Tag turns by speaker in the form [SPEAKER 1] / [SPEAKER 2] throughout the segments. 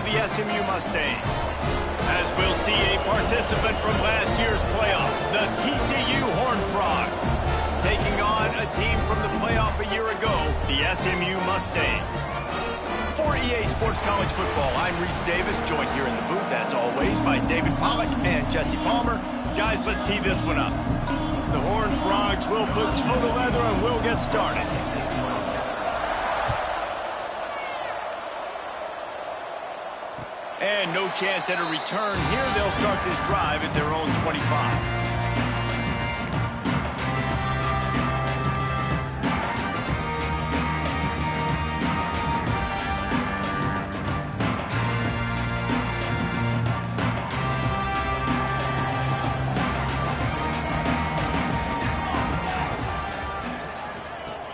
[SPEAKER 1] the SMU Mustangs. As we'll see a participant from last year's playoff, the TCU Horned Frogs, taking on a team from the playoff a year ago, the SMU Mustangs. For EA Sports College Football, I'm Reese Davis, joined here in the booth, as always, by David Pollack and Jesse Palmer. Guys, let's tee this one up. The Horned Frogs will put toe to leather and we'll get started. And no chance at a return here. They'll start this drive at their own 25.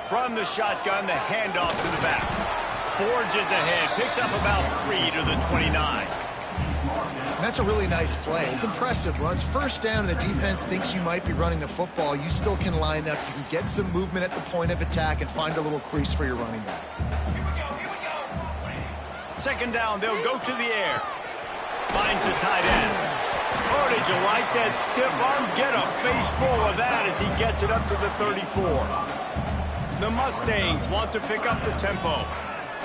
[SPEAKER 1] From the shotgun, the handoff to the back. Forges ahead, picks up about 3 to the 29.
[SPEAKER 2] That's a really nice play. It's impressive. When it's first down and the defense thinks you might be running the football, you still can line up. You can get some movement at the point of attack and find a little crease for your running back.
[SPEAKER 1] Second down, they'll go to the air. Finds the tight end. Oh, did you like that stiff arm? Get a face full of that as he gets it up to the 34. The Mustangs want to pick up the tempo.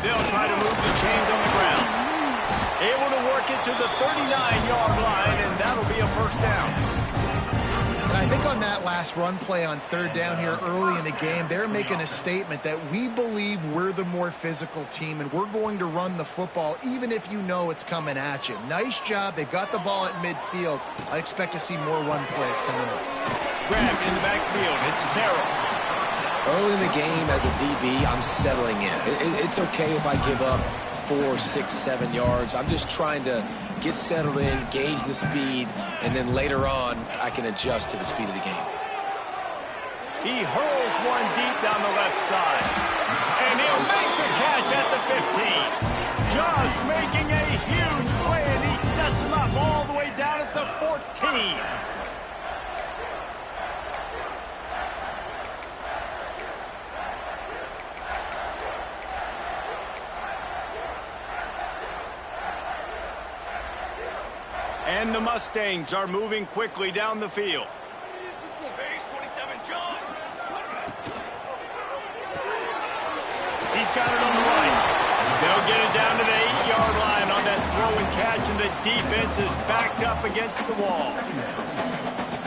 [SPEAKER 1] They'll try to move the chains on the ground. Able to work it to the 39-yard line, and that'll be a first down.
[SPEAKER 2] And I think on that last run play on third down here early in the game, they're making a statement that we believe we're the more physical team, and we're going to run the football even if you know it's coming at you. Nice job. They've got the ball at midfield. I expect to see more run plays coming up.
[SPEAKER 1] Grabbed in the backfield. It's Terrell.
[SPEAKER 3] Early in the game, as a DB, I'm settling in. It's okay if I give up 4, 6, 7 yards. I'm just trying to get settled in, gauge the speed, and then later on, I can adjust to the speed of the game.
[SPEAKER 1] He hurls one deep down the left side. And he'll make the catch at the 15. Just making a huge play, and he sets him up all the way down at the 14. And the Mustangs are moving quickly down the field.
[SPEAKER 4] Base 27, John.
[SPEAKER 1] He's got it on the right. They'll get it down to the 8-yard line on that throw and catch, and the defense is backed up against the wall.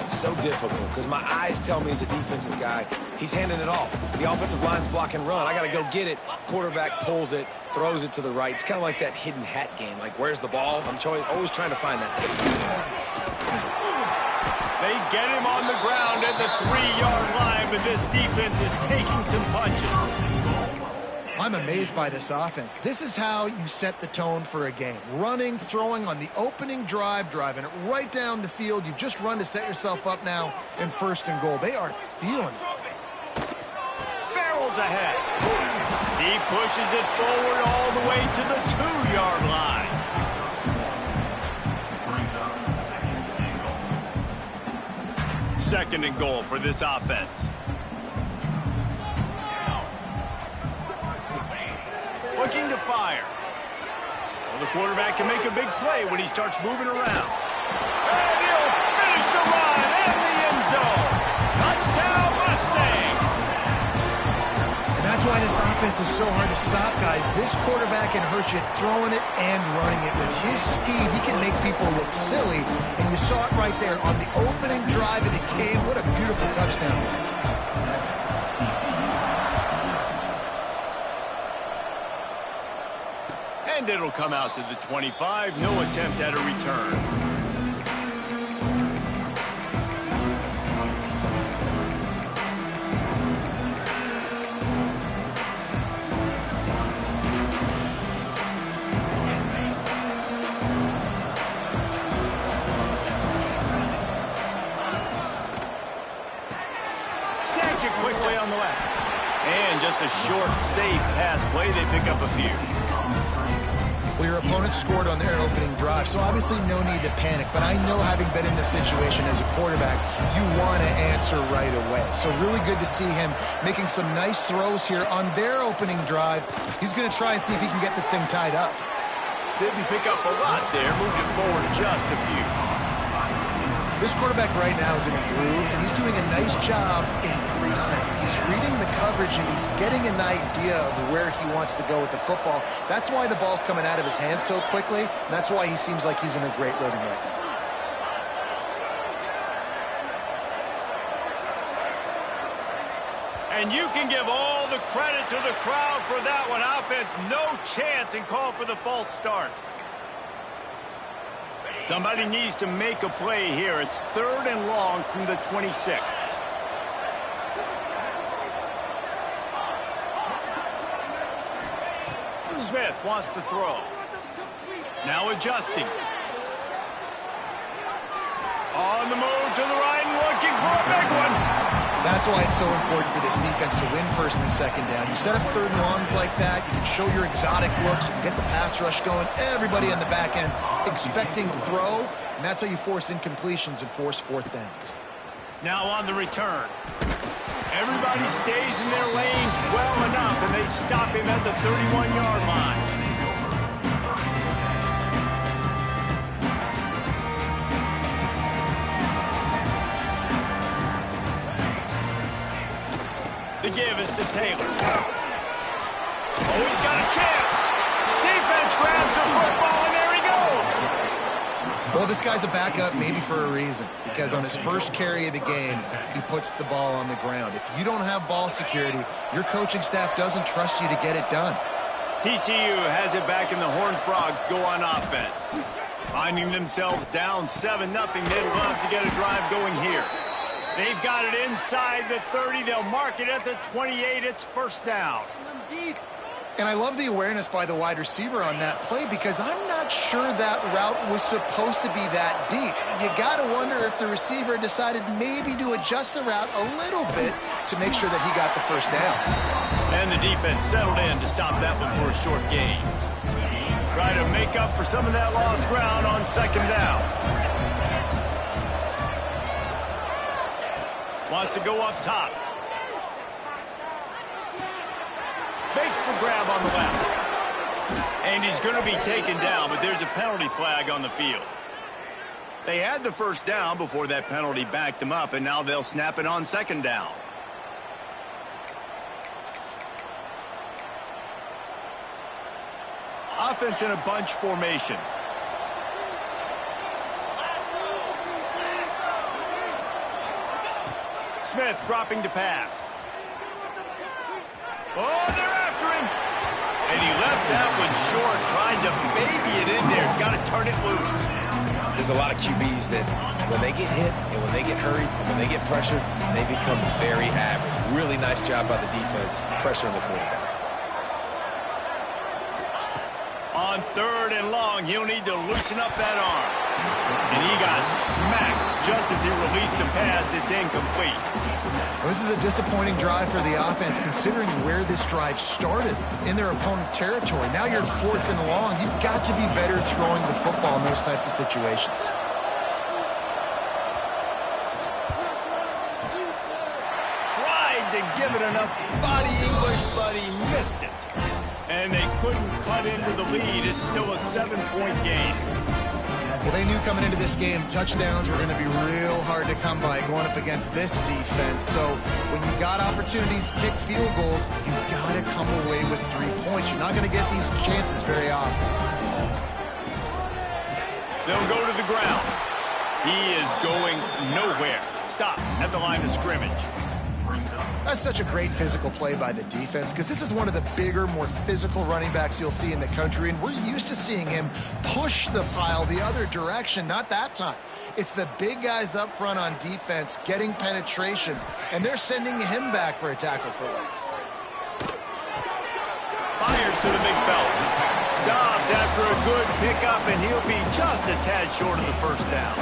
[SPEAKER 3] So difficult because my eyes tell me as a defensive guy, he's handing it off. The offensive line's block and run. I got to go get it. Quarterback pulls it, throws it to the right. It's kind of like that hidden hat game. Like, where's the ball? I'm always trying to find that thing.
[SPEAKER 1] They get him on the ground at the 3-yard line, but this defense is taking some punches.
[SPEAKER 2] I'm amazed by this offense. This is how you set the tone for a game. Running, throwing on the opening drive, driving it right down the field. You've just run to set yourself up now in first and goal. They are feeling it.
[SPEAKER 1] Barrels ahead. He pushes it forward all the way to the 2-yard line. Second and goal for this offense. Looking to fire. Well, the quarterback can make a big play when he starts moving around. And he'll finish the run in the end zone. Touchdown, Mustangs.
[SPEAKER 2] And that's why this offense is so hard to stop, guys. This quarterback can hurt you throwing it and running it. With his speed, he can make people look silly. And you saw it right there on the opening drive of the game. What a beautiful touchdown.
[SPEAKER 1] And it'll come out to the 25. No attempt at a return. Snatch it quickly on the left. And just a short, safe pass play. They pick up a few.
[SPEAKER 2] Well, your opponent scored on their opening drive, so obviously no need to panic. But I know, having been in this situation as a quarterback, you want to answer right away. So really good to see him making some nice throws here on their opening drive. He's going to try and see if he can get this thing tied up.
[SPEAKER 1] Didn't pick up a lot there. Moved it forward just a few.
[SPEAKER 2] This quarterback right now is in a groove, and he's doing a nice job in pre-snap. He's reading the coverage, and he's getting an idea of where he wants to go with the football. That's why the ball's coming out of his hands so quickly, and that's why he seems like he's in a great rhythm right now.
[SPEAKER 1] And you can give all the credit to the crowd for that one. Offense, no chance, and call for the false start. Somebody needs to make a play here. It's 3rd and long from the 26. Smith wants to throw. Now adjusting. On the move to the right and looking for a big one.
[SPEAKER 2] That's why it's so important for this defense to win 1st and 2nd down. You set up 3rd and longs like that, you can show your exotic looks, you can get the pass rush going, everybody on the back end expecting throw, and that's how you force incompletions and force 4th downs.
[SPEAKER 1] Now on the return. Everybody stays in their lanes well enough, and they stop him at the 31-yard line. The give is to Taylor. Oh, he's got a chance. Defense grabs the football, and there he goes.
[SPEAKER 2] Well, this guy's a backup maybe for a reason, because on his first carry of the game, he puts the ball on the ground. If you don't have ball security, your coaching staff doesn't trust you to get it done.
[SPEAKER 1] TCU has it back, and the Horned Frogs go on offense. Finding themselves down 7-0, they'd love to get a drive going here. They've got it inside the 30. They'll mark it at the 28. It's 1st down.
[SPEAKER 2] And I love the awareness by the wide receiver on that play, because I'm not sure that route was supposed to be that deep. You got to wonder if the receiver decided maybe to adjust the route a little bit to make sure that he got the 1st down.
[SPEAKER 1] And the defense settled in to stop that one for a short gain. Try to make up for some of that lost ground on 2nd down. Wants to go up top. Makes the grab on the left. And he's going to be taken down, but there's a penalty flag on the field. They had the 1st down before that penalty backed them up, and now they'll snap it on 2nd down. Offense in a bunch formation. Smith dropping to pass. Oh, they're after him. And he left that one short, trying to baby it in there. He's got to turn it loose.
[SPEAKER 3] There's a lot of QBs that when they get hit and when they get hurried and when they get pressured, they become very average. Really nice job by the defense pressuring the quarterback.
[SPEAKER 1] On 3rd and long, he'll need to loosen up that arm. And he got smacked just as he released the pass. It's incomplete.
[SPEAKER 2] Well, this is a disappointing drive for the offense, considering where this drive started, in their opponent territory. Now you're 4th and long. You've got to be better throwing the football in those types of situations.
[SPEAKER 1] Tried to give it enough body English, but he missed it. And they couldn't cut into the lead. It's still a 7-point game.
[SPEAKER 2] Well, they knew coming into this game touchdowns were going to be real hard to come by going up against this defense. So when you got opportunities to kick field goals, you've got to come away with 3 points. You're not going to get these chances very often.
[SPEAKER 1] They'll go to the ground. He is going nowhere. Stop at the line of scrimmage.
[SPEAKER 2] That's such a great physical play by the defense, because this is one of the bigger, more physical running backs you'll see in the country, and we're used to seeing him push the pile the other direction. Not that time. It's the big guys up front on defense getting penetration, and they're sending him back for a tackle for loss.
[SPEAKER 1] Fires to the big fella. Stopped after a good pickup, and he'll be just a tad short of the 1st down.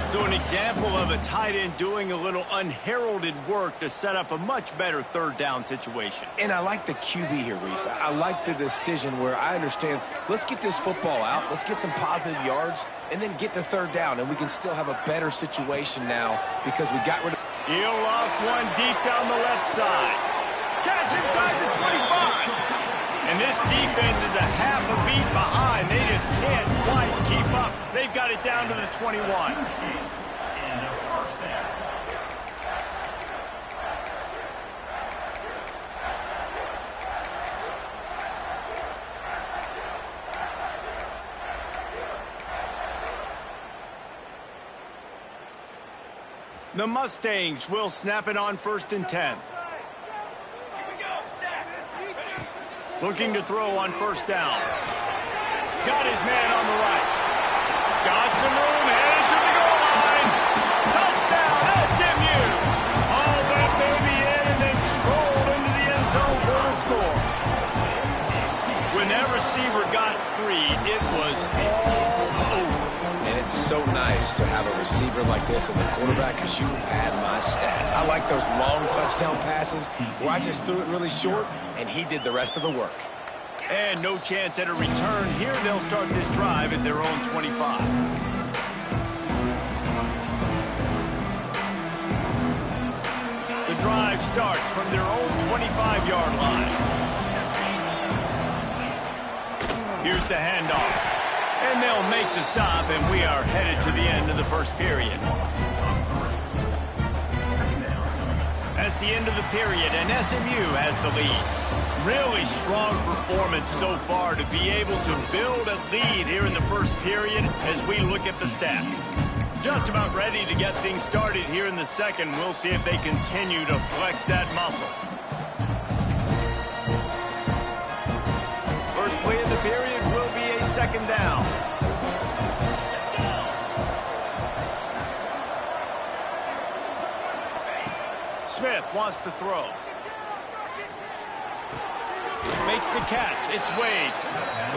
[SPEAKER 1] So an example of a tight end doing a little unheralded work to set up a much better 3rd down situation.
[SPEAKER 3] And I like the QB here, Reese. I like the decision where I understand, let's get this football out, let's get some positive yards, and then get to 3rd down, and we can still have a better situation now because we got rid of...
[SPEAKER 1] He'll loft one deep down the left side. Catch inside the 25. And this defense is a half a beat behind. They just can't quite keep up. They've got it down to the 21. The Mustangs will snap it on 1st and 10. Looking to throw on 1st down. Got his man on the right. Got some room, headed to the goal line. Touchdown, SMU. Hauled that baby in and then strolled into the end zone for the score. When that receiver got free, it was all over.
[SPEAKER 3] And it's so nice to have a receiver like this as a quarterback because you pad my stats. I like those long touchdown passes where I just threw it really short and he did the rest of the work.
[SPEAKER 1] And no chance at a return here. They'll start this drive at their own 25. The drive starts from their own 25-yard line. Here's the handoff. And they'll make the stop, and we are headed to the end of the first period. That's the end of the period, and SMU has the lead. Really strong performance so far to be able to build a lead here in the first period as we look at the stats. Just about ready to get things started here in the second. We'll see if they continue to flex that muscle. First play of the period will be a 2nd down. Smith wants to throw. Makes the catch. It's Wade.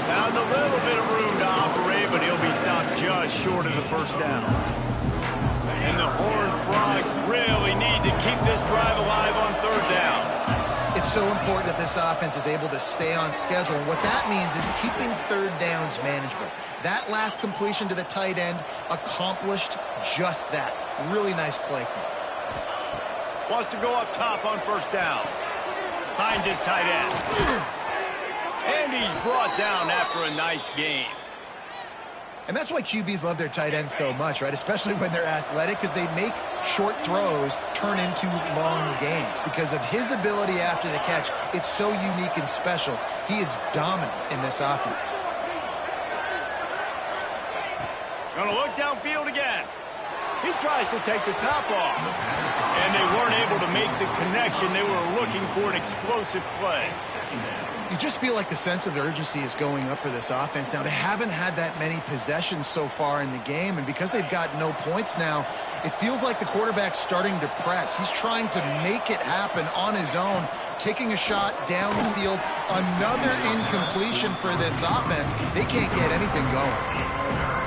[SPEAKER 1] Found a little bit of room to operate, but he'll be stopped just short of the 1st down. And the Horned Frogs really need to keep this drive alive on 3rd down.
[SPEAKER 2] It's so important that this offense is able to stay on schedule. And what that means is keeping 3rd downs manageable. That last completion to the tight end accomplished just that. Really nice play call.
[SPEAKER 1] Wants to go up top on 1st down. Finds his tight end. And he's brought down after a nice game.
[SPEAKER 2] And that's why QBs love their tight ends so much, right? Especially when they're athletic, because they make short throws turn into long gains. Because of his ability after the catch, it's so unique and special. He is dominant in this offense.
[SPEAKER 1] Gonna look downfield again. He tries to take the top off. And they weren't able to make the connection. They were looking for an explosive play.
[SPEAKER 2] You just feel like the sense of urgency is going up for this offense now. They haven't had that many possessions so far in the game, and because they've got no points now, it feels like the quarterback's starting to press. He's trying to make it happen on his own, taking a shot down the field. Another incompletion for this offense. They can't get anything going.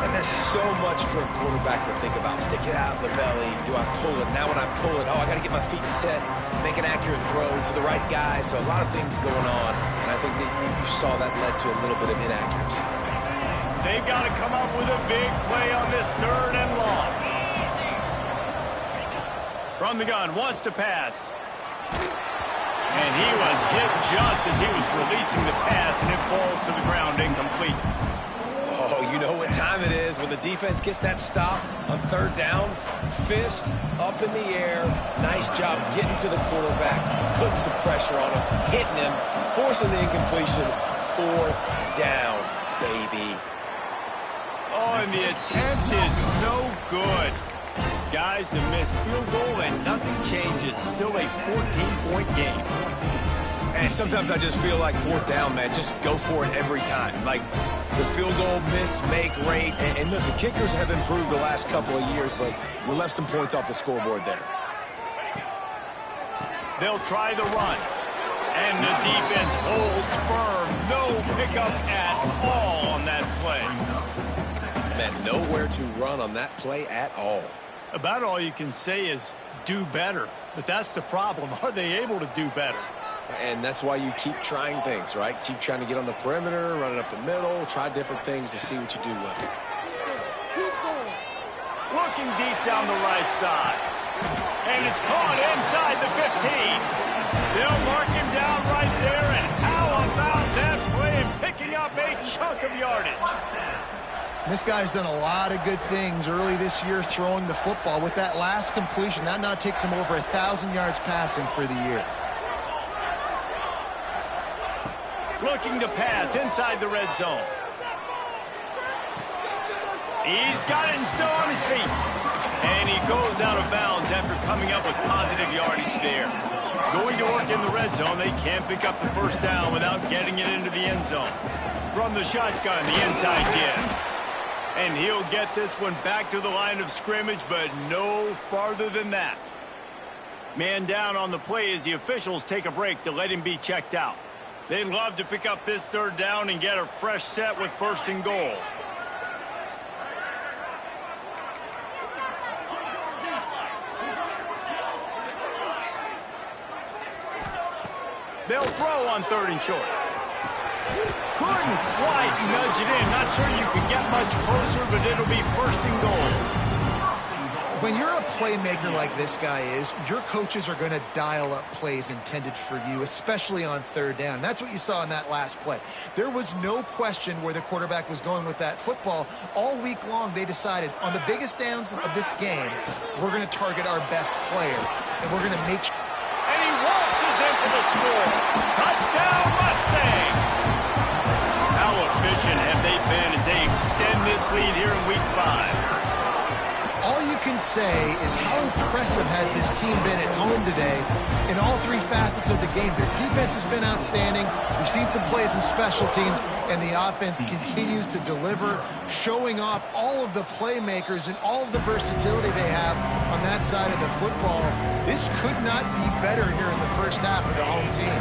[SPEAKER 3] And there's so much for a quarterback to think about. Stick it out of the belly. Do I pull it? Now when I pull it, I got to get my feet set, make an accurate throw to the right guy. So a lot of things going on. And I think that you saw that led to a little bit of inaccuracy.
[SPEAKER 1] They've got to come up with a big play on this 3rd and long. From the gun, wants to pass. And he was hit just as he was releasing the pass, and it falls to the ground incomplete.
[SPEAKER 3] Oh, you know what time it is when the defense gets that stop on 3rd down. Fist up in the air. Nice job getting to the quarterback, putting some pressure on him, hitting him, forcing the incompletion. 4th down, baby.
[SPEAKER 1] Oh, and the attempt is no good. Guys, a missed field goal and nothing changes. Still a 14-point game.
[SPEAKER 3] And sometimes I just feel like 4th down, man. Just go for it every time. Like the field goal miss, make rate. And listen, kickers have improved the last couple of years, but you left some points off the scoreboard there.
[SPEAKER 1] They'll try the run. And the defense holds firm. No pickup at all on that play.
[SPEAKER 3] Man, nowhere to run on that play at all.
[SPEAKER 1] About all you can say is do better. But that's the problem. Are they able to do better?
[SPEAKER 3] And that's why you keep trying things, right? Keep trying to get on the perimeter, run it up the middle, try different things to see what you do well.
[SPEAKER 1] Looking deep down the right side. And it's caught inside the 15. They'll mark him down right there, and how about that picking up a chunk of yardage.
[SPEAKER 2] This guy's done a lot of good things early this year throwing the football. With that last completion, that now takes him over 1,000 yards passing for the year.
[SPEAKER 1] Looking to pass inside the red zone. He's got it and still on his feet. And he goes out of bounds after coming up with positive yardage there. Going to work in the red zone, they can't pick up the first down without getting it into the end zone. From the shotgun, the inside give. And he'll get this one back to the line of scrimmage, but no farther than that. Man down on the play as the officials take a break to let him be checked out. They'd love to pick up this third down and get a fresh set with 1st and goal. They'll throw on 3rd and short. Couldn't quite nudge it in. Not sure you can get much closer, but it'll be 1st and goal.
[SPEAKER 2] When you're a playmaker like this guy is, your coaches are going to dial up plays intended for you, especially on 3rd down. That's what you saw in that last play. There was no question where the quarterback was going with that football. All week long, they decided on the biggest downs of this game, we're going to target our best player, and we're going to make sure.
[SPEAKER 1] And he waltzes in for the score. Touchdown, Mustangs! How efficient have they been as they extend this lead here in Week 5?
[SPEAKER 2] All you can say is how impressive has this team been at home today in all 3 facets of the game. Their defense has been outstanding. We've seen some plays in special teams, and the offense continues to deliver, showing off all of the playmakers and all of the versatility they have on that side of the football. This could not be better here in the first half of the home team.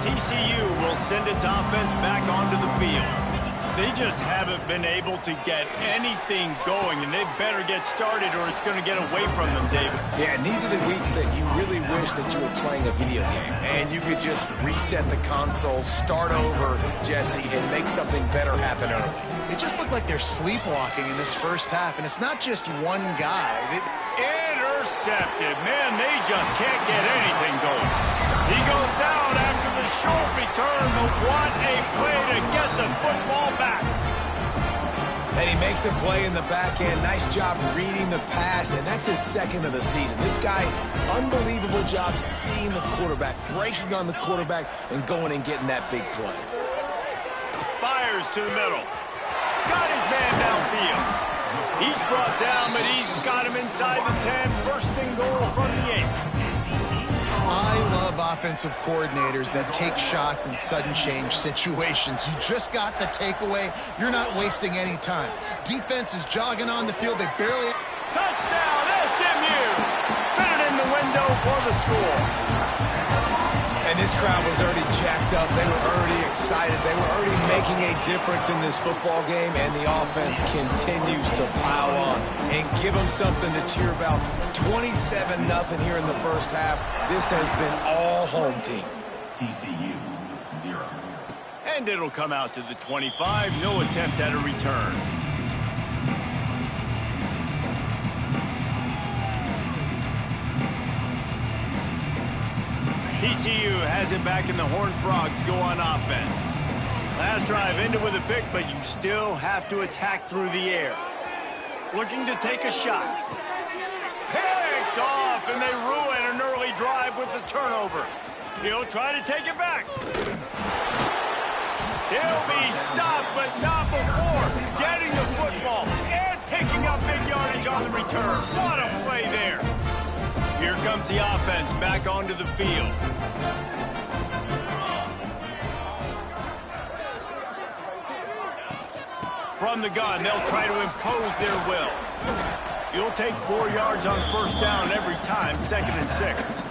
[SPEAKER 1] TCU will send its offense back onto the field. They just haven't been able to get anything going, and they better get started or it's going to get away from them, David.
[SPEAKER 3] Yeah, and these are the weeks that you really wish that you were playing a video game and you could just reset the console, start over, Jesse, and make something better happen early.
[SPEAKER 2] It just looked like they're sleepwalking in this first half, and it's not just one guy.
[SPEAKER 1] Intercepted. Man, they just can't get anything going. He goes down after the short return, but what a play to get the football back.
[SPEAKER 3] And he makes a play in the back end. Nice job reading the pass, and that's his 2nd of the season. This guy, unbelievable job seeing the quarterback, breaking on the quarterback, and going and getting that big play.
[SPEAKER 1] Fires to the middle. Got his man downfield. He's brought down, but he's got him inside the 10. 1st and goal from the 8.
[SPEAKER 2] I love offensive coordinators that take shots in sudden change situations. You just got the takeaway. You're not wasting any time. Defense is jogging on the field. They barely...
[SPEAKER 1] Touchdown, SMU! Fitted in the window for the score.
[SPEAKER 3] And this crowd was already jacked up. They were already excited. They were already making a difference in this football game, and the offense continues to pile on and give them something to cheer about. 27-0 here in the first half. This has been all home team.
[SPEAKER 5] TCU, 0.
[SPEAKER 1] And it'll come out to the 25. No attempt at a return. TCU has it back and the Horned Frogs go on offense. Last drive ended with a pick, but you still have to attack through the air. Looking to take a shot. Picked off, and they ruin an early drive with the turnover. He'll try to take it back. He'll be stopped, but not before getting the football and picking up big yardage on the return. What a play there. Here comes the offense back onto the field. From the gun, they'll try to impose their will. You'll take 4 yards on 1st down every time, 2nd and 6.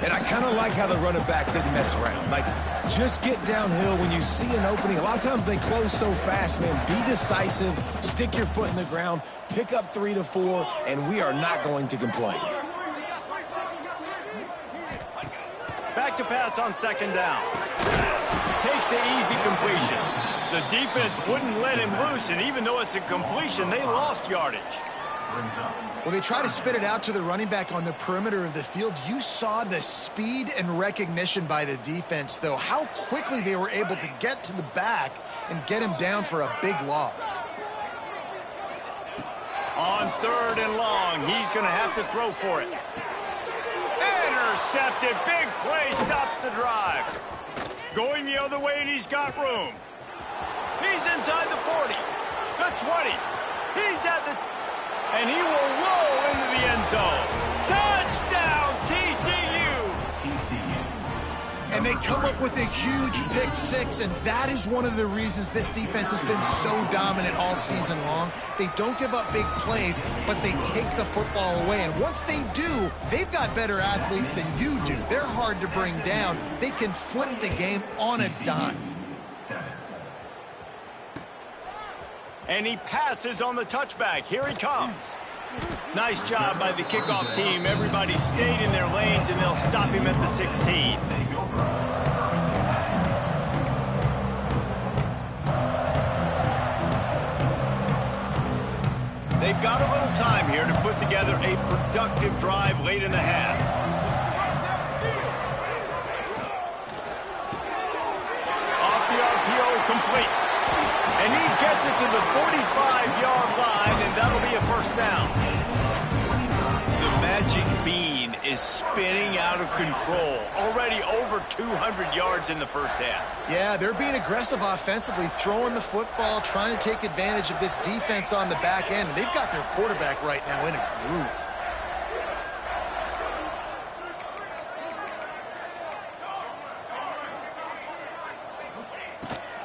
[SPEAKER 3] And I kind of like how the running back didn't mess around. Like, just get downhill when you see an opening. A lot of times they close so fast, man. Be decisive, stick your foot in the ground, pick up 3 to 4, and we are not going to complain.
[SPEAKER 1] Back to pass on 2nd down. Takes the easy completion. The defense wouldn't let him loose, and even though it's a completion, they lost yardage.
[SPEAKER 5] brings up.
[SPEAKER 2] Well, they try to spit it out to the running back on the perimeter of the field. You saw the speed and recognition by the defense, though, how quickly they were able to get to the back and get him down for a big loss.
[SPEAKER 1] On 3rd and long, he's going to have to throw for it. Intercepted. Big play stops the drive. Going the other way, and he's got room. He's inside the 40, the 20. He's at the... And he will roll into the end zone. Touchdown, TCU!
[SPEAKER 2] And they come up with a huge pick six, and that is one of the reasons this defense has been so dominant all season long. They don't give up big plays, but they take the football away. And once they do, they've got better athletes than you do. They're hard to bring down. They can flip the game on a dime.
[SPEAKER 1] And he passes on the touchback. Here he comes. Nice job by the kickoff team. Everybody stayed in their lanes, and they'll stop him at the 16. They've got a little time here to put together a productive drive late in the half. Off the RPO, complete. And he gets it to the 45-yard line, and that'll be a first down. The magic bean is spinning out of control. Already over 200 yards in the first half.
[SPEAKER 2] Yeah, they're being aggressive offensively, throwing the football, trying to take advantage of this defense on the back end. They've got their quarterback right now in a groove.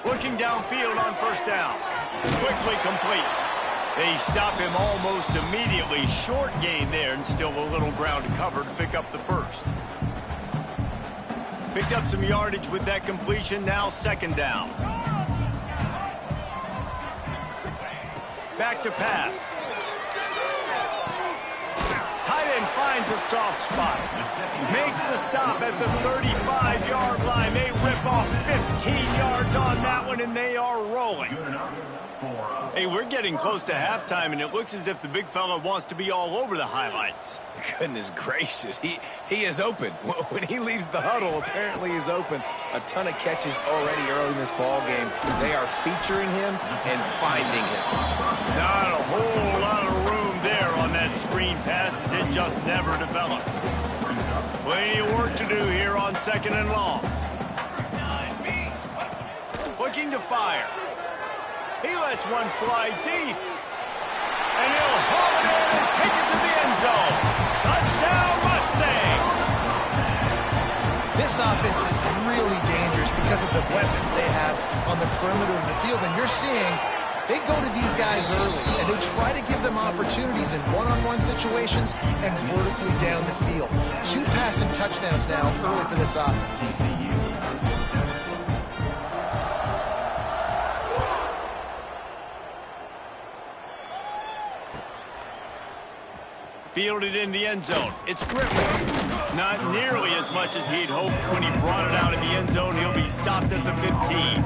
[SPEAKER 1] Looking downfield on first down. Quickly complete. They stop him almost immediately. Short gain there, and still a little ground to cover to pick up the first. Picked up some yardage with that completion. Now 2nd down. Back to pass. Tight end finds a soft spot. Makes the stop at the 35-yard line. They rip off 15 yards on that one, and they are rolling. Hey, we're getting close to halftime, and it looks as if the big fella wants to be all over the highlights.
[SPEAKER 3] Goodness gracious, he is open. When he leaves the huddle, apparently he's open. A ton of catches already early in this ball game. They are featuring him and finding him.
[SPEAKER 1] Not a whole lot of room there on that screen pass, as it just never developed. Plenty of work to do here on 2nd and long. Looking to fire. He lets one fly deep. And he'll haul it in and take it to the end zone. Touchdown, Mustangs!
[SPEAKER 2] This offense is really dangerous because of the weapons they have on the perimeter of the field. And you're seeing they go to these guys early, and they try to give them opportunities in one-on-one situations and vertically down the field. 2 passing touchdowns now early for this offense.
[SPEAKER 1] Fielded in the end zone. It's Griffin. Not nearly as much as he'd hoped when he brought it out of the end zone. He'll be stopped at the 15.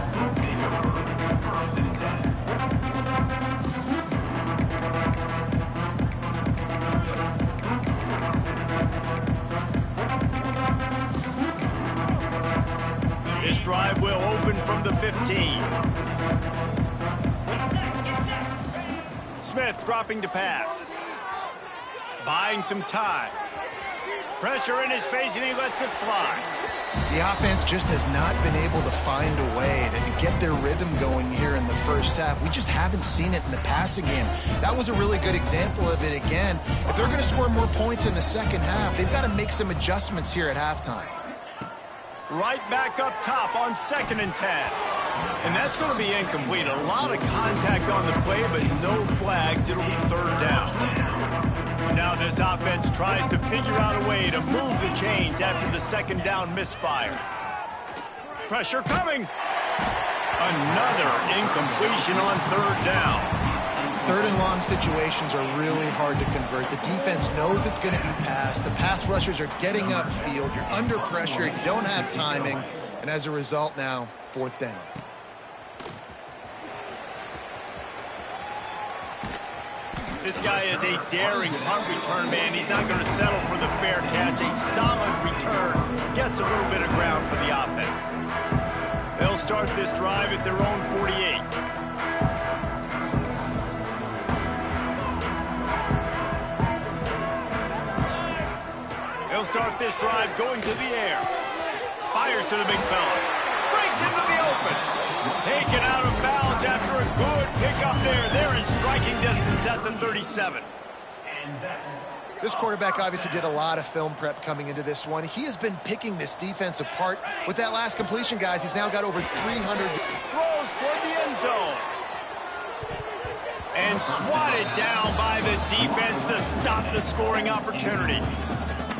[SPEAKER 1] This drive will open from the 15. Smith dropping to pass. Buying some time. Pressure in his face, and he lets it fly.
[SPEAKER 2] The offense just has not been able to find a way to get their rhythm going here in the first half. We just haven't seen it in the passing game. That was a really good example of it again. If they're going to score more points in the second half, they've got to make some adjustments here at halftime.
[SPEAKER 1] Right back up top on 2nd and 10. And that's going to be incomplete. A lot of contact on the play, but no flags. It'll be 3rd down. Now this offense tries to figure out a way to move the chains after the 2nd down misfire. Pressure coming. Another incompletion on 3rd down.
[SPEAKER 2] 3rd and long situations are really hard to convert. The defense knows it's going to be passed. The pass rushers are getting upfield. You're under pressure. You don't have timing. And as a result now, 4th down.
[SPEAKER 1] This guy is a daring punt return man. He's not going to settle for the fair catch. A solid return gets a little bit of ground for the offense. They'll start this drive at their own 48. They'll start this drive going to the air. Fires to the big fella. Breaks into the open. Taken out of bounds after a good pickup there. They're in striking distance at the 37.
[SPEAKER 2] This quarterback obviously did a lot of film prep coming into this one. He has been picking this defense apart. With that last completion, guys, he's now got over 300.
[SPEAKER 1] Throws toward the end zone. And swatted down by the defense to stop the scoring opportunity.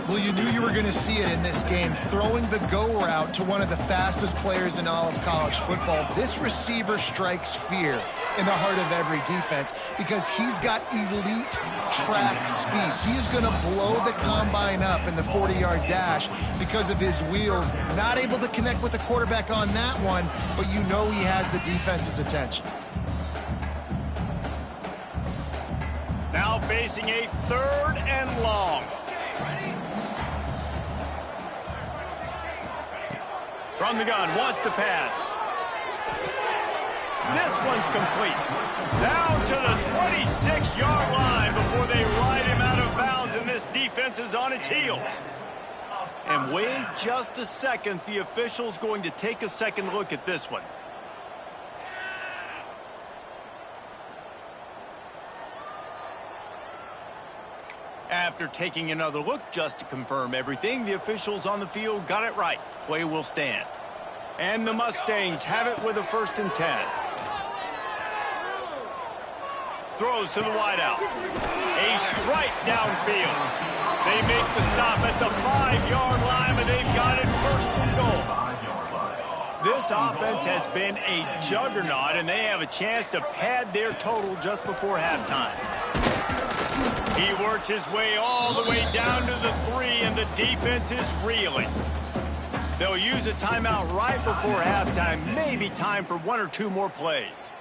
[SPEAKER 2] Well, you knew you were going to see it in this game, throwing the go route to one of the fastest players in all of college football. This receiver strikes fear in the heart of every defense because he's got elite track speed. He's going to blow the combine up in the 40-yard dash because of his wheels. Not able to connect with the quarterback on that one, but you know he has the defense's attention.
[SPEAKER 1] Now facing a 3rd and long. From the gun, wants to pass. This one's complete. Down to the 26-yard line before they ride him out of bounds, and this defense is on its heels. And wait just a second. The official's going to take a second look at this one. After taking another look just to confirm everything, the officials on the field got it right. Play will stand. And the Mustangs have it with a 1st and 10. Throws to the wideout. A strike downfield. They make the stop at the 5-yard line, but they've got it 1st and goal. This offense has been a juggernaut, and they have a chance to pad their total just before halftime. He works his way all the way down to the 3, and the defense is reeling. They'll use a timeout right before halftime. Maybe time for 1 or 2 more plays.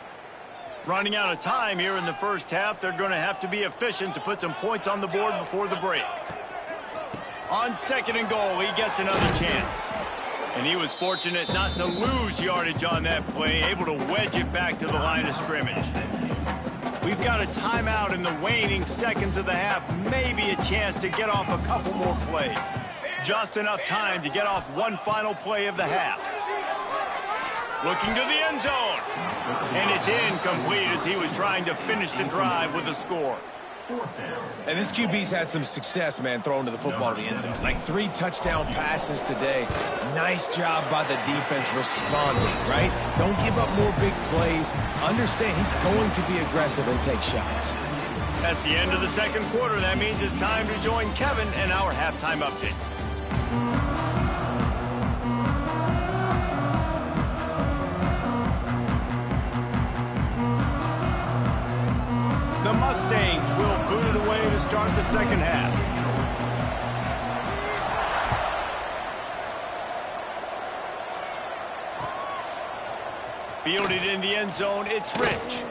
[SPEAKER 1] Running out of time here in the first half. They're going to have to be efficient to put some points on the board before the break. On 2nd and goal, he gets another chance. And he was fortunate not to lose yardage on that play, able to wedge it back to the line of scrimmage. We've got a timeout in the waning seconds of the half. Maybe a chance to get off a couple more plays. Just enough time to get off one final play of the half. Looking to the end zone. And it's incomplete as he was trying to finish the drive with a score.
[SPEAKER 3] And this QB's had some success, man, throwing to the football to the end zone. Like 3 touchdown passes today. Nice job by the defense responding, right? Don't give up more big plays. Understand he's going to be aggressive and take shots.
[SPEAKER 1] That's the end of the 2nd quarter. That means it's time to join Kevin and our halftime update. The Mustangs will boot it away to start the 2nd half. Fielded in the end zone, it's Rich.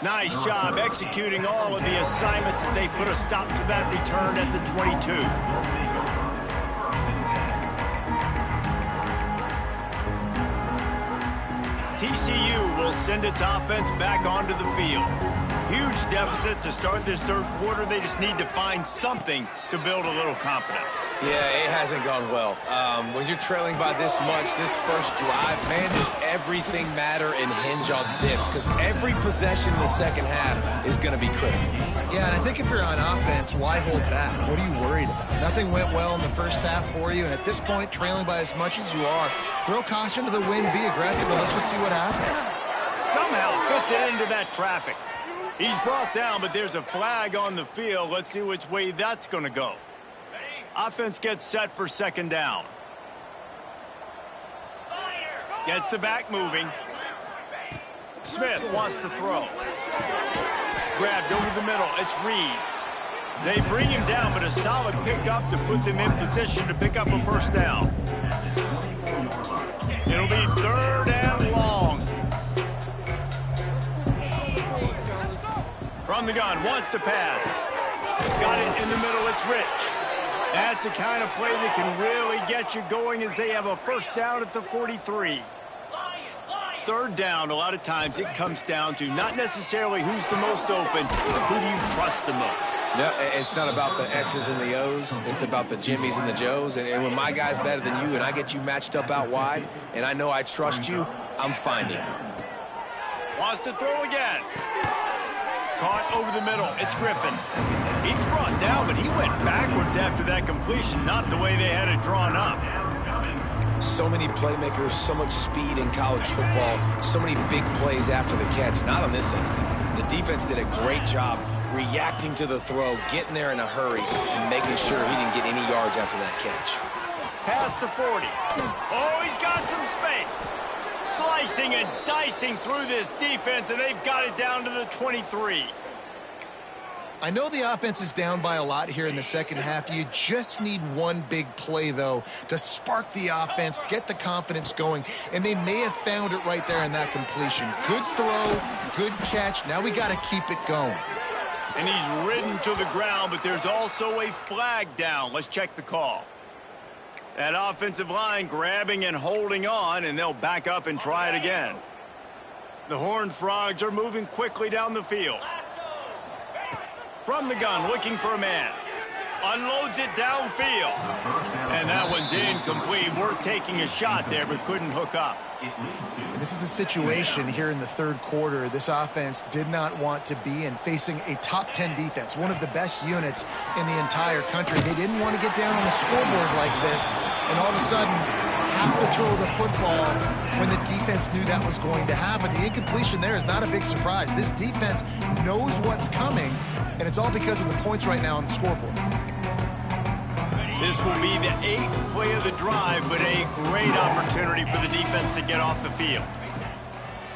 [SPEAKER 1] Nice job executing all of the assignments as they put a stop to that return at the 22. TCU will send its offense back onto the field. Huge deficit to start this 3rd quarter. They just need to find something to build a little confidence.
[SPEAKER 3] Yeah, it hasn't gone well. When you're trailing by this much, this first drive, man, does everything matter and hinge on this? Because every possession in the 2nd half is going to be critical.
[SPEAKER 2] Yeah, and I think if you're on offense, why hold back? What are you worried about? Nothing went well in the first half for you, and at this point, trailing by as much as you are, throw caution to the wind, be aggressive, and let's just see what happens.
[SPEAKER 1] Somehow fits it into that traffic. He's brought down, but there's a flag on the field. Let's see which way that's going to go. Offense gets set for 2nd down. Gets the back moving. Smith wants to throw. Grabbed over the middle. It's Reed. They bring him down, but a solid pickup to put them in position to pick up a 1st down. It'll be 3rd and long. From the gun, wants to pass. Got it in the middle, it's Rich. That's the kind of play that can really get you going as they have a first down at the 43. Third down, a lot of times it comes down to not necessarily who's the most open, but who do you trust the most?
[SPEAKER 3] No, it's not about the X's and the O's. It's about the Jimmys and the Joes. And when my guy's better than you and I get you matched up out wide and I know I trust you, I'm finding you.
[SPEAKER 1] Wants to throw again. Caught over the middle. It's Griffin. He's brought down, but he went backwards after that completion, not the way they had it drawn up.
[SPEAKER 3] So many playmakers, so much speed in college football, so many big plays after the catch. Not in this instance. The defense did a great job reacting to the throw, getting there in a hurry, and making sure he didn't get any yards after that catch.
[SPEAKER 1] Past the 40. Oh, he's got some space. Slicing and dicing through this defense, and they've got it down to the 23.
[SPEAKER 2] I know the offense is down by a lot here in the second half. You just need one big play, though, to spark the offense, get the confidence going, and they may have found it right there in that completion. Good throw, good catch. Now we got to keep it going.
[SPEAKER 1] And he's ridden to the ground, but there's also a flag down. Let's check the call. That offensive line grabbing and holding on, and they'll back up and try it again. The Horned Frogs are moving quickly down the field. From the gun, looking for a man. Unloads it downfield. And that one's incomplete. Worth taking a shot there, but couldn't hook up.
[SPEAKER 2] This is a situation here in the third quarter this offense did not want to be in, facing a top 10 defense, one of the best units in the entire country. They didn't want to get down on the scoreboard like this, and all of a sudden have to throw the football when the defense knew that was going to happen. The incompletion there is not a big surprise. This defense knows what's coming, and it's all because of the points right now on the scoreboard.
[SPEAKER 1] This will be the 8th play of the drive, but a great opportunity for the defense to get off the field.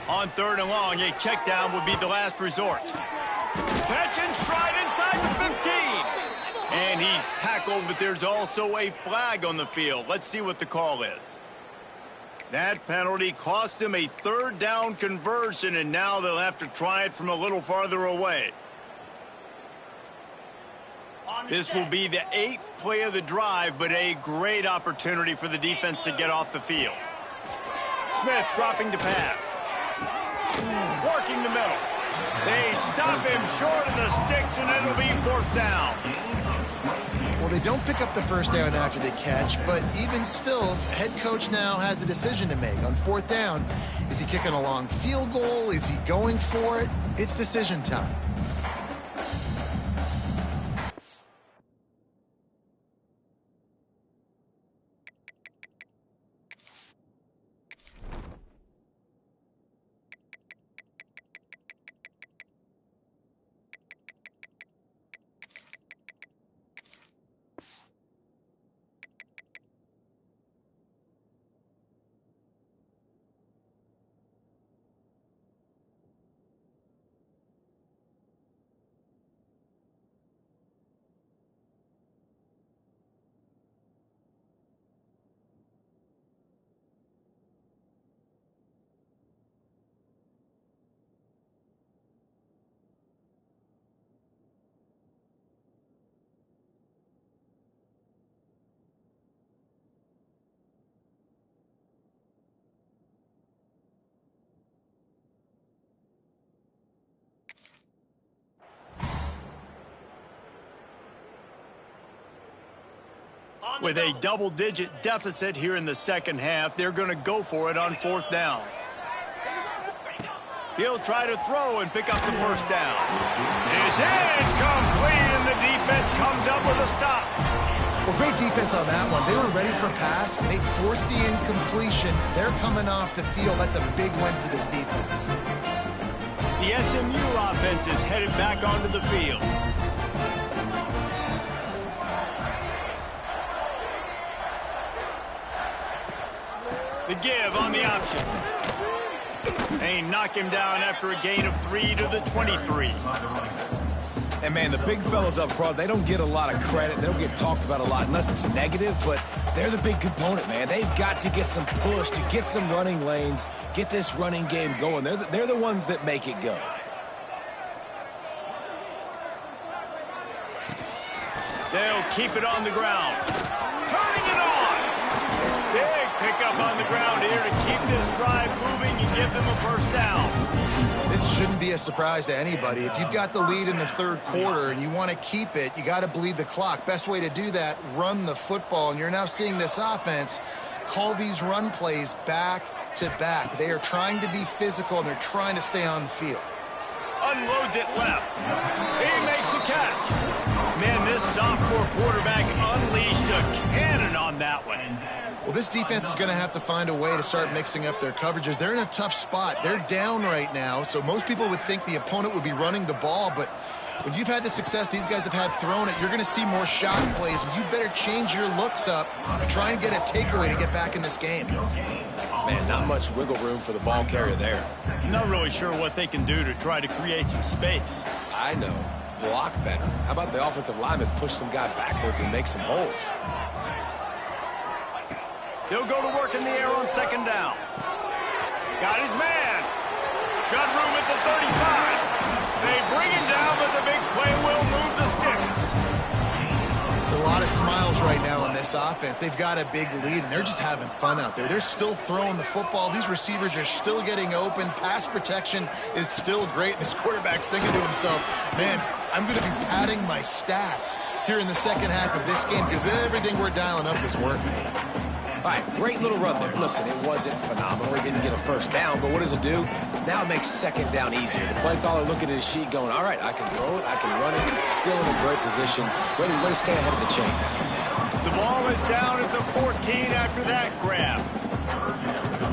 [SPEAKER 1] On third and long, a check down would be the last resort. Catch and stride inside the 15. And he's tackled, but there's also a flag on the field. Let's see what the call is. That penalty cost them a third down conversion, and now they'll have to try it from a little farther away. This will be the 8th play of the drive, but a great opportunity for the defense to get off the field. Smith dropping to pass. Working the middle. They stop him short of the sticks, and it'll be fourth down.
[SPEAKER 2] Well, they don't pick up the first down after the catch, but even still, head coach now has a decision to make. On fourth down, is he kicking a long field goal? Is he going for it? It's decision time.
[SPEAKER 1] With a double-digit deficit here in the second half, they're going to go for it on fourth down. He'll try to throw and pick up the first down. It's incomplete, and the defense comes up with a stop.
[SPEAKER 2] Well, great defense on that one. They were ready for pass, and they forced the incompletion. They're coming off the field. That's a big win for this defense.
[SPEAKER 1] The SMU offense is headed back onto the field. The give on the option. They knock him down after a gain of 3 to the 23.
[SPEAKER 3] And, man, the big fellas up front, they don't get a lot of credit. They don't get talked about a lot unless it's negative, but they're the big component, man. They've got to get some push, to get some running lanes, get this running game going. They're the ones that make it go.
[SPEAKER 1] They'll keep it on the ground. Turning it on. Big pickup on the ground here to keep this drive moving and give them a first down.
[SPEAKER 2] This shouldn't be a surprise to anybody. If you've got the lead in the third quarter and you want to keep it, you got to bleed the clock. Best way to do that, run the football. And you're now seeing this offense call these run plays back to back. They are trying to be physical, and they're trying to stay on the field.
[SPEAKER 1] Unloads it left. He makes a catch. Man, this sophomore quarterback unleashed a cannon on that one.
[SPEAKER 2] Well, this defense is going to have to find a way to start mixing up their coverages. They're in a tough spot. They're down right now, so most people would think the opponent would be running the ball, but when you've had the success these guys have had throwing it, you're going to see more shot plays, and you better change your looks up and try and get a takeaway to get back in this game.
[SPEAKER 3] Man, not much wiggle room for the ball carrier there.
[SPEAKER 1] Not really sure what they can do to try to create some space.
[SPEAKER 3] I know. Block better. How about the offensive lineman push some guy backwards and make some holes?
[SPEAKER 1] They'll go to work in the air on second down. Got his man. Got room at the 35. They bring him down, but the big play will move the sticks.
[SPEAKER 2] A lot of smiles right now in this offense. They've got a big lead, and they're just having fun out there. They're still throwing the football. These receivers are still getting open. Pass protection is still great. This quarterback's thinking to himself, man, I'm going to be padding my stats here in the second half of this game because everything we're dialing up is working.
[SPEAKER 3] All right, great little run there. Listen, it wasn't phenomenal. He didn't get a first down, but what does it do? Now it makes second down easier. The play caller looking at his sheet going, all right, I can throw it, I can run it, still in a great position, ready to stay ahead of the chains.
[SPEAKER 1] The ball is down at the 14 after that grab.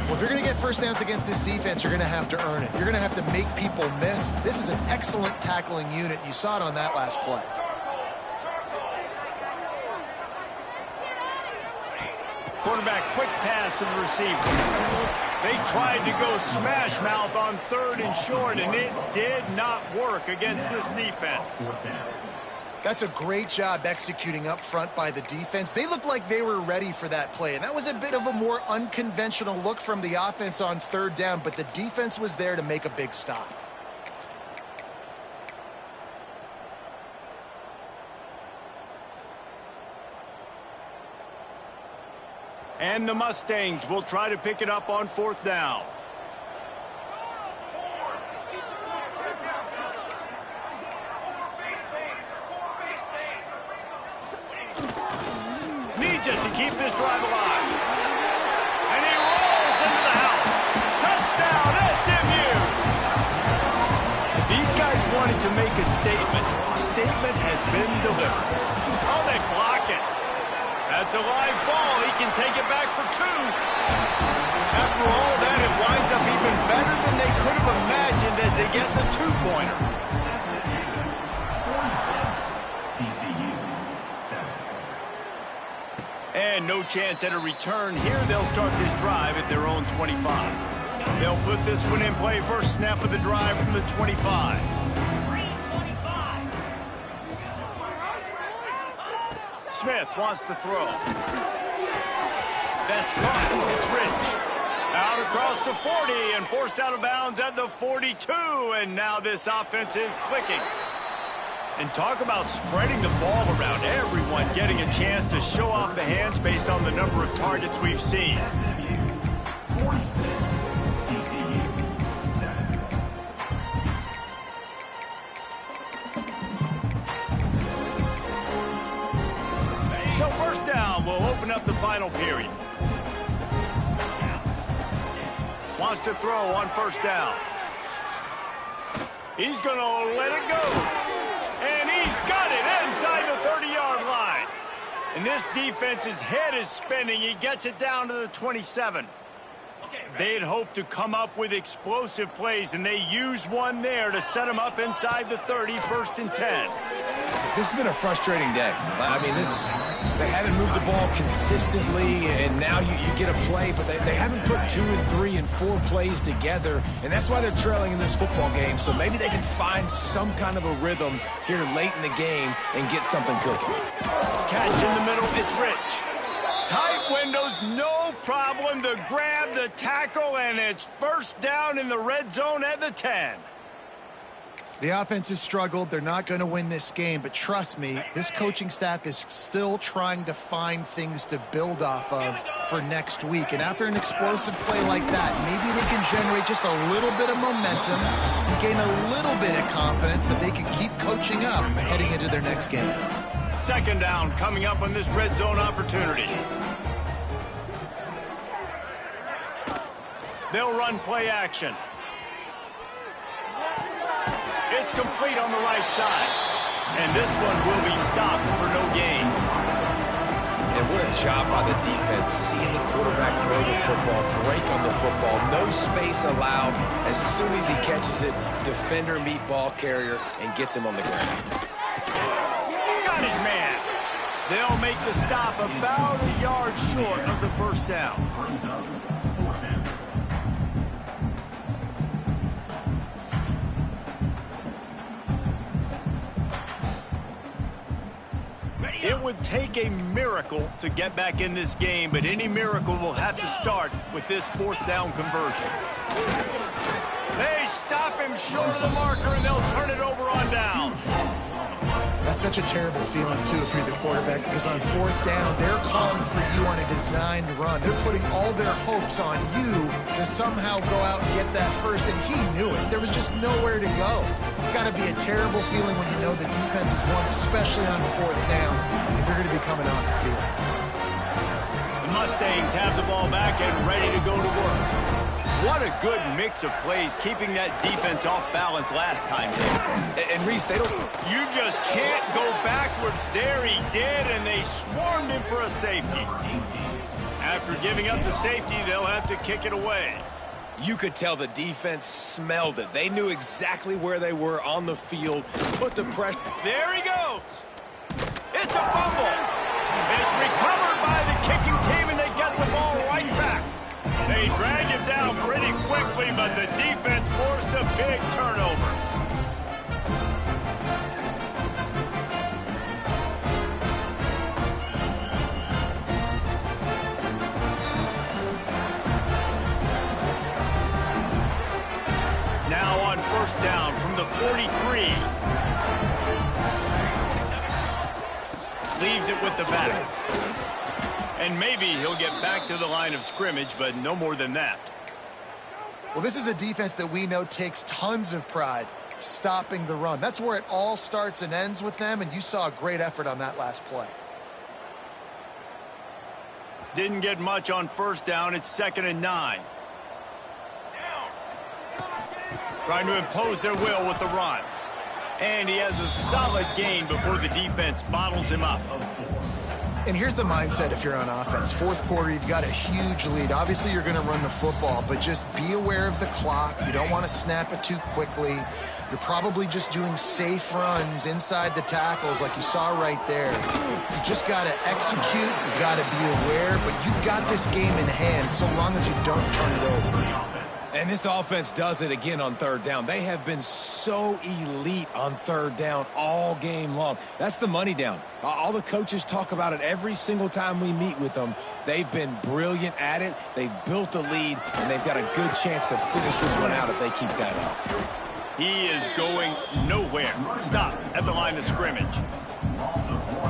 [SPEAKER 2] Well, if you're going to get first downs against this defense, you're going to have to earn it. You're going to have to make people miss. This is an excellent tackling unit. You saw it on that last play.
[SPEAKER 1] Quarterback quick pass to the receiver. They tried to go smash mouth on third and short, and it did not work against this defense.
[SPEAKER 2] That's a great job executing up front by the defense. They looked like they were ready for that play, and that was a bit of a more unconventional look from the offense on third down, but the defense was there to make a big stop.
[SPEAKER 1] And the Mustangs will try to pick it up on fourth down. Needs it to keep this drive alive. And he rolls into the house. Touchdown, SMU! These guys wanted to make a statement. A statement has been delivered. Oh, they block it. That's a live ball. He can take it back for two. After all that, it winds up even better than they could have imagined as they get the two-pointer.
[SPEAKER 5] TCU 7.
[SPEAKER 1] And no chance at a return here. They'll start this drive at their own 25. They'll put this one in play. First snap of the drive from the 25. Smith wants to throw. That's caught. It's Rich. Out across the 40 and forced out of bounds at the 42. And now this offense is clicking. And talk about spreading the ball around. Everyone getting a chance to show off the hands based on the number of targets we've seen.
[SPEAKER 5] 46. TCU 7.
[SPEAKER 1] So first down will open up the final period. Wants to throw on first down. He's going to let it go. And he's got it inside the 30-yard line. And this defense's head is spinning. He gets it down to the 27. They had hoped to come up with explosive plays, and they used one there to set them up inside the 30, 1st and 10.
[SPEAKER 3] This has been a frustrating day. I mean, they haven't moved the ball consistently, and now you get a play, but they haven't put 2 and 3 and 4 plays together, and that's why they're trailing in this football game. So maybe they can find some kind of a rhythm here late in the game and get something cooking.
[SPEAKER 1] Catch in the middle, it's Rich. Tight windows, no problem to grab the tackle, and it's first down in the red zone at the 10.
[SPEAKER 2] The offense has struggled. They're not going to win this game, but trust me, this coaching staff is still trying to find things to build off of for next week. And after an explosive play like that, maybe they can generate just a little bit of momentum and gain a little bit of confidence that they can keep coaching up heading into their next game.
[SPEAKER 1] Second down coming up on this red zone opportunity. They'll run play action. It's complete on the right side. And this one will be stopped for no gain.
[SPEAKER 3] And what a job by the defense, seeing the quarterback throw the football, break on the football, no space allowed. As soon as he catches it, defender meet ball carrier and gets him on the ground.
[SPEAKER 1] Got his man. They'll make the stop about a yard short of the first down. It would take a miracle to get back in this game, but any miracle will have to start with this fourth down conversion. They stop him short of the marker, and they'll turn it over on down.
[SPEAKER 2] That's such a terrible feeling, too, if you're the quarterback, because on fourth down, they're calling for you on a designed run. They're putting all their hopes on you to somehow go out and get that first, and he knew it. There was just nowhere to go. It's got to be a terrible feeling when you know the defense has won, especially on fourth down, and they're going to be coming off the field.
[SPEAKER 1] The Mustangs have the ball back and ready to go to work. What a good mix of plays, keeping that defense off balance last time.
[SPEAKER 3] And Reese, they don't...
[SPEAKER 1] You just can't go backwards. There he did, and they swarmed him for a safety. After giving up the safety, they'll have to kick it away.
[SPEAKER 3] You could tell the defense smelled it. They knew exactly where they were on the field, put the pressure...
[SPEAKER 1] There he goes. It's a fumble. It's recovered by the kicking team, and they get the ball right back. They drag him down pretty quickly, but the defense forced a big turnover. Now on first down from the 43. Leaves it with the back. And maybe he'll get back to the line of scrimmage, but no more than that.
[SPEAKER 2] Well, this is a defense that we know takes tons of pride stopping the run. That's where it all starts and ends with them, and you saw a great effort on that last play.
[SPEAKER 1] Didn't get much on first down. It's 2nd and 9. Trying to impose their will with the run. And he has a solid gain before the defense bottles him up.
[SPEAKER 2] And here's the mindset if you're on offense. Fourth quarter, you've got a huge lead. Obviously, you're going to run the football, but just be aware of the clock. You don't want to snap it too quickly. You're probably just doing safe runs inside the tackles like you saw right there. You just got to execute. You got to be aware, but you've got this game in hand so long as you don't turn it over.
[SPEAKER 3] And this offense does it again on third down. They have been so elite on third down all game long. That's the money down. All the coaches talk about it every single time we meet with them. They've been brilliant at it. They've built a lead, and they've got a good chance to finish this one out if they keep that up.
[SPEAKER 1] He is going nowhere. Stop at the line of scrimmage.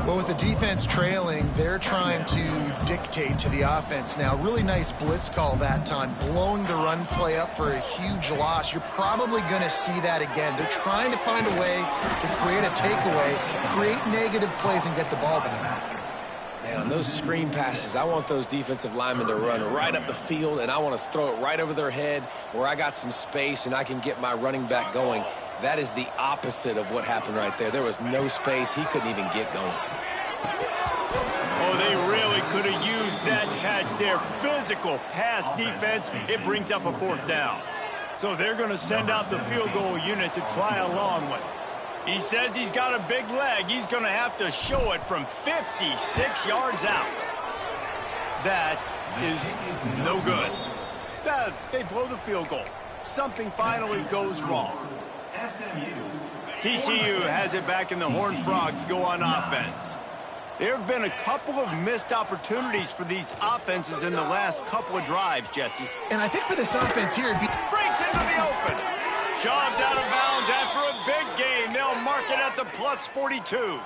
[SPEAKER 2] Well, with the defense trailing, they're trying to dictate to the offense now. Really nice blitz call that time, blowing the run play up for a huge loss. You're probably going to see that again. They're trying to find a way to create a takeaway, create negative plays, and get the ball back.
[SPEAKER 3] Man, on those screen passes, I want those defensive linemen to run right up the field, and I want to throw it right over their head where I got some space and I can get my running back going. That is the opposite of what happened right there. There was no space. He couldn't even get going.
[SPEAKER 1] Oh, they really could have used that catch there. Physical pass defense. It brings up a fourth down. So they're going to send out the field goal unit to try a long one. He says he's got a big leg. He's going to have to show it from 56 yards out. That is no good. They blow the field goal. Something finally goes wrong. TCU has it back, and the Horned Frogs go on offense. There have been a couple of missed opportunities for these offenses in the last couple of drives, Jesse.
[SPEAKER 2] And I think for this offense here,
[SPEAKER 1] Breaks into the open. Shoved out of bounds after a big plus 42.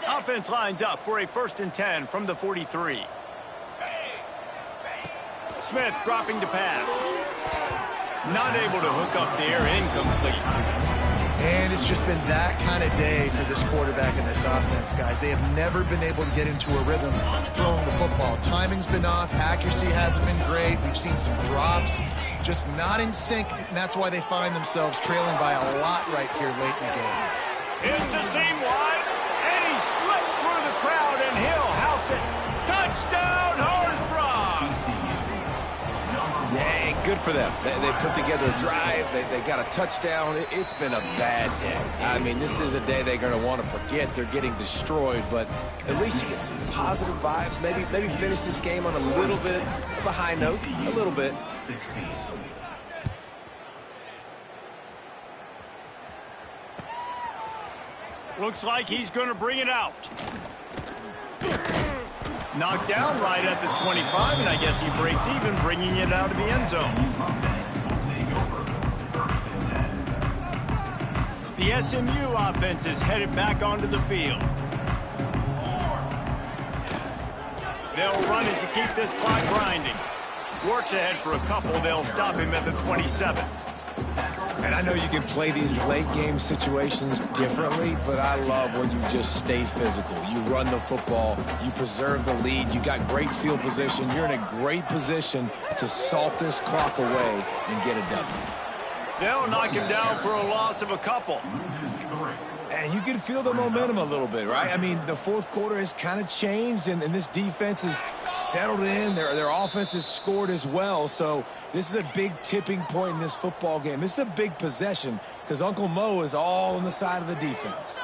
[SPEAKER 1] Offense lines up for a 1st and 10 from the 43. Smith dropping to pass. Not able to hook up there, incomplete.
[SPEAKER 2] And it's just been that kind of day for this quarterback and this offense, guys. They have never been able to get into a rhythm throwing the football. Timing's been off. Accuracy hasn't been great. We've seen some drops. Just not in sync, and that's why they find themselves trailing by a lot right here late in the game.
[SPEAKER 1] It's a seam wide, and he slipped through the crowd, and he'll house it. Touchdown, Horned Frogs!
[SPEAKER 3] Yeah, good for them. They put together a drive. They got a touchdown. It's been a bad day. I mean, this is a day they're going to want to forget. They're getting destroyed, but at least you get some positive vibes. Maybe finish this game on a little bit of a high note. A little bit.
[SPEAKER 5] 16.
[SPEAKER 1] Looks like he's going to bring it out. Knocked down right at the 25, and I guess he breaks even, bringing it out of the end zone. The SMU offense is headed back onto the field. They'll run it to keep this clock grinding. Works ahead for a couple. They'll stop him at the 27.
[SPEAKER 3] And I know you can play these late-game situations differently, but I love when you just stay physical. You run the football, you preserve the lead, you got great field position. You're in a great position to salt this clock away and get a W.
[SPEAKER 1] They'll knock him down for a loss of a couple.
[SPEAKER 3] And you can feel the momentum a little bit, right? I mean, the fourth quarter has kind of changed, and this defense is settled in. Their offense has scored as well, so this is a big tipping point in this football game. This is a big possession because Uncle Mo is all on the side of the defense.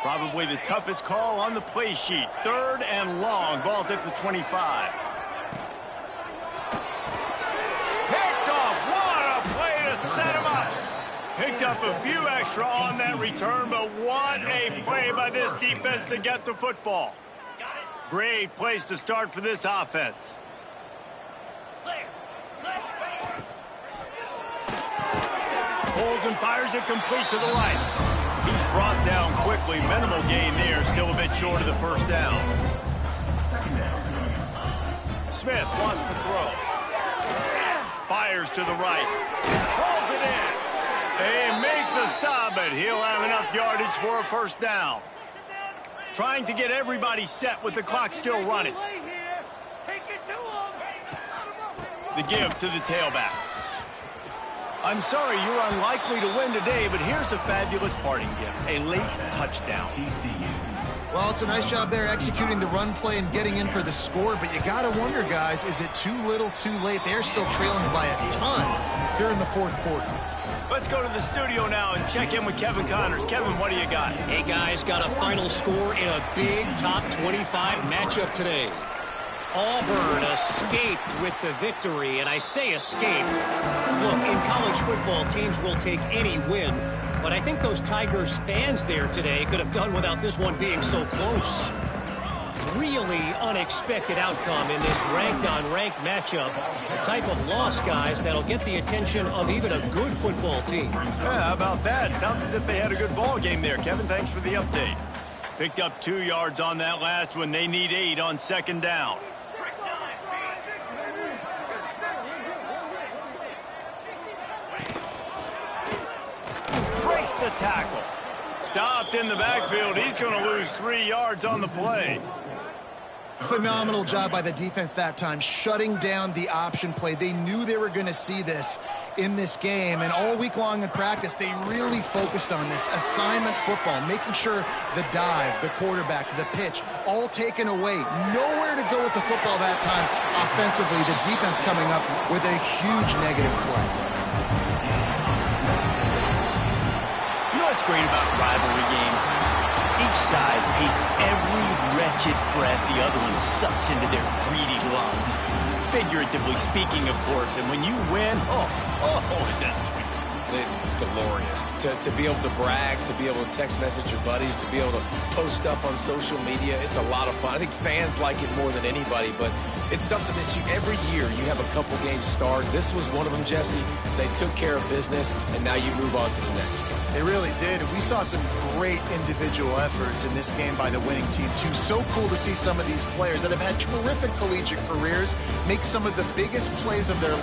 [SPEAKER 1] Probably the toughest call on the play sheet. 3rd and long. Ball's at the 25. Picked off. What a play to set him up. Picked up a few extra on that return, but what a play by this defense to get the football. Great place to start for this offense. Pulls and fires it complete to the right. He's brought down quickly. Minimal gain there. Still a bit short of the 1st down. Smith wants to throw. Fires to the right. Pulls it in. They make the stop, but he'll have enough yardage for a 1st down. Trying to get everybody set with the clock still running. The give to the tailback. I'm sorry, you're unlikely to win today, but here's a fabulous parting gift. A late touchdown.
[SPEAKER 2] Well, it's a nice job there executing the run play and getting in for the score, but you got to wonder, guys, is it too little, too late? They're still trailing by a ton here in the 4th quarter.
[SPEAKER 1] Let's go to the studio now and check in with Kevin Connors. Kevin, what do you got?
[SPEAKER 6] Hey, guys, got a final score in a big top 25 matchup today. Auburn escaped with the victory, and I say escaped. Look, in college football, teams will take any win, but I think those Tigers fans there today could have done without this one being so close. Really unexpected outcome in this ranked-on-ranked matchup. The type of loss, guys, that'll get the attention of even a good football team.
[SPEAKER 1] Yeah, how about that? Sounds as if they had a good ball game there. Kevin, thanks for the update. Picked up 2 yards on that last one. They need 8 on 2nd down. Breaks the tackle. Stopped in the backfield. He's going to lose 3 yards on the play.
[SPEAKER 2] Phenomenal job by the defense that time, shutting down the option play. They knew they were going to see this in this game, and all week long in practice, they really focused on this assignment football, making sure the dive, the quarterback, the pitch, all taken away. Nowhere to go with the football that time offensively. The defense coming up with a huge negative play.
[SPEAKER 1] You know what's great about rivalry games? Each side hates every wretched breath the other one sucks into their greedy lungs. Figuratively speaking, of course, and when you win, oh, is that sweet.
[SPEAKER 3] it's glorious. To be able to brag, to be able to text message your buddies, to be able to post stuff on social media, it's a lot of fun. I think fans like it more than anybody, but it's something that every year you have a couple games start. This was one of them, Jesse. They took care of business, and now you move on to the next.
[SPEAKER 2] They really did. We saw some great individual efforts in this game by the winning team, too. So cool to see some of these players that have had terrific collegiate careers make some of the biggest plays of their